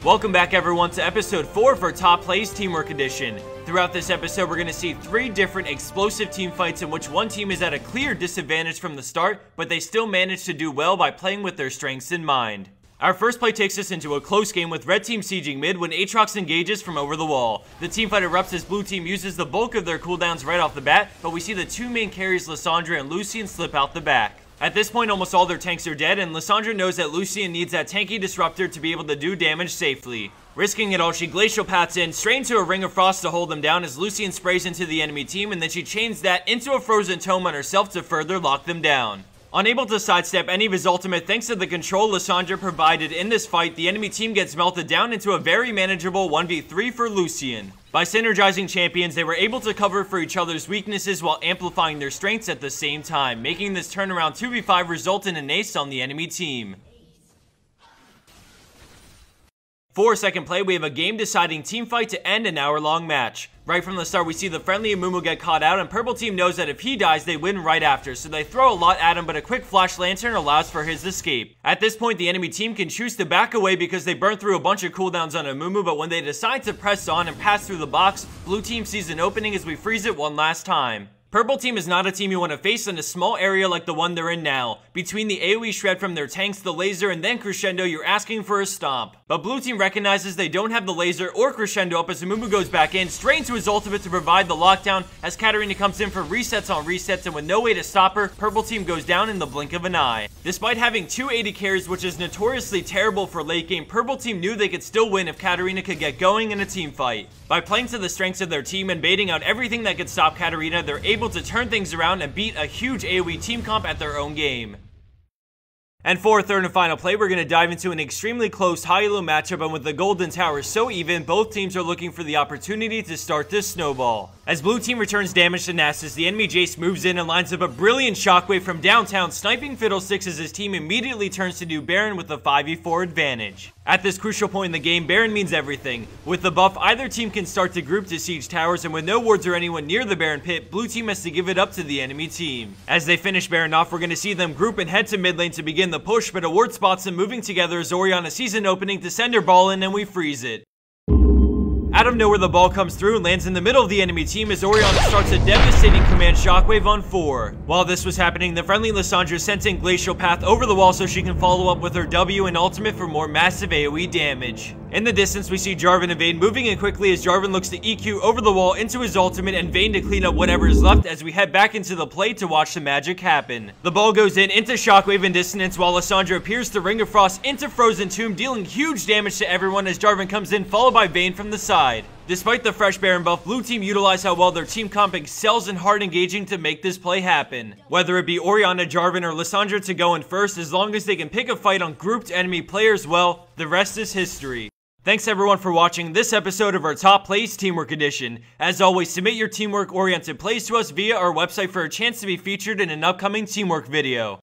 Welcome back everyone to episode 4 for Top Plays Teamwork Edition. Throughout this episode, we're going to see 3 different explosive team fights in which one team is at a clear disadvantage from the start, but they still manage to do well by playing with their strengths in mind. Our first play takes us into a close game with red team sieging mid when Aatrox engages from over the wall. The team fight erupts as blue team uses the bulk of their cooldowns right off the bat, but we see the 2 main carries Lissandra and Lucian slip out the back. At this point, almost all their tanks are dead, and Lissandra knows that Lucian needs that tanky disruptor to be able to do damage safely. Risking it all, she glacial paths in, straight into a ring of frost to hold them down as Lucian sprays into the enemy team, and then she chains that into a frozen tome on herself to further lock them down. Unable to sidestep any of his ultimate thanks to the control Lissandra provided in this fight, the enemy team gets melted down into a very manageable 1v3 for Lucian. By synergizing champions, they were able to cover for each other's weaknesses while amplifying their strengths at the same time, making this turnaround 2v5 result in an ace on the enemy team. For second play, we have a game-deciding team fight to end an hour-long match. Right from the start, we see the friendly Amumu get caught out, and purple team knows that if he dies, they win right after, so they throw a lot at him, but a quick flash lantern allows for his escape. At this point, the enemy team can choose to back away because they burn through a bunch of cooldowns on Amumu, but when they decide to press on and pass through the box, blue team sees an opening as we freeze it one last time. Purple team is not a team you want to face in a small area like the one they're in now. Between the AoE shred from their tanks, the laser, and then crescendo, you're asking for a stomp. But blue team recognizes they don't have the laser or crescendo up as Amumu goes back in, straight into his ultimate to provide the lockdown as Katarina comes in for resets on resets, and with no way to stop her, purple team goes down in the blink of an eye. Despite having 2 AD carries, which is notoriously terrible for late game, purple team knew they could still win if Katarina could get going in a team fight. By playing to the strengths of their team and baiting out everything that could stop Katarina, they're able to turn things around and beat a huge AoE team comp at their own game. And for third and final play, we're going to dive into an extremely close high-low matchup, and with the golden tower so even, both teams are looking for the opportunity to start this snowball. As blue team returns damage to Nasus, the enemy Jace moves in and lines up a brilliant shockwave from downtown, sniping Fiddlesticks as his team immediately turns to do Baron with a 5v4 advantage. At this crucial point in the game, Baron means everything. With the buff, either team can start to group to siege towers, and with no wards or anyone near the Baron pit, blue team has to give it up to the enemy team. As they finish Baron off, we're going to see them group and head to mid lane to begin the push, but a ward spots them moving together as Orianna sees an opening to send her ball in, and we freeze it. Out of nowhere, the ball comes through and lands in the middle of the enemy team as Orianna starts a devastating command shockwave on 4. While this was happening, the friendly Lissandra sent in Glacial Path over the wall so she can follow up with her W and ultimate for more massive AoE damage. In the distance, we see Jarvan and Vayne moving in quickly as Jarvan looks to EQ over the wall into his ultimate and Vayne to clean up whatever is left as we head back into the play to watch the magic happen. The ball goes in into Shockwave and Dissonance while Lissandra appears to Ring of Frost into Frozen Tomb, dealing huge damage to everyone as Jarvan comes in, followed by Vayne from the side. Despite the fresh Baron buff, blue team utilize how well their team comp excels in hard engaging to make this play happen. Whether it be Orianna, Jarvan, or Lissandra to go in first, as long as they can pick a fight on grouped enemy players, well, the rest is history. Thanks everyone for watching this episode of our Top Plays Teamwork Edition. As always, submit your teamwork-oriented plays to us via our website for a chance to be featured in an upcoming teamwork video.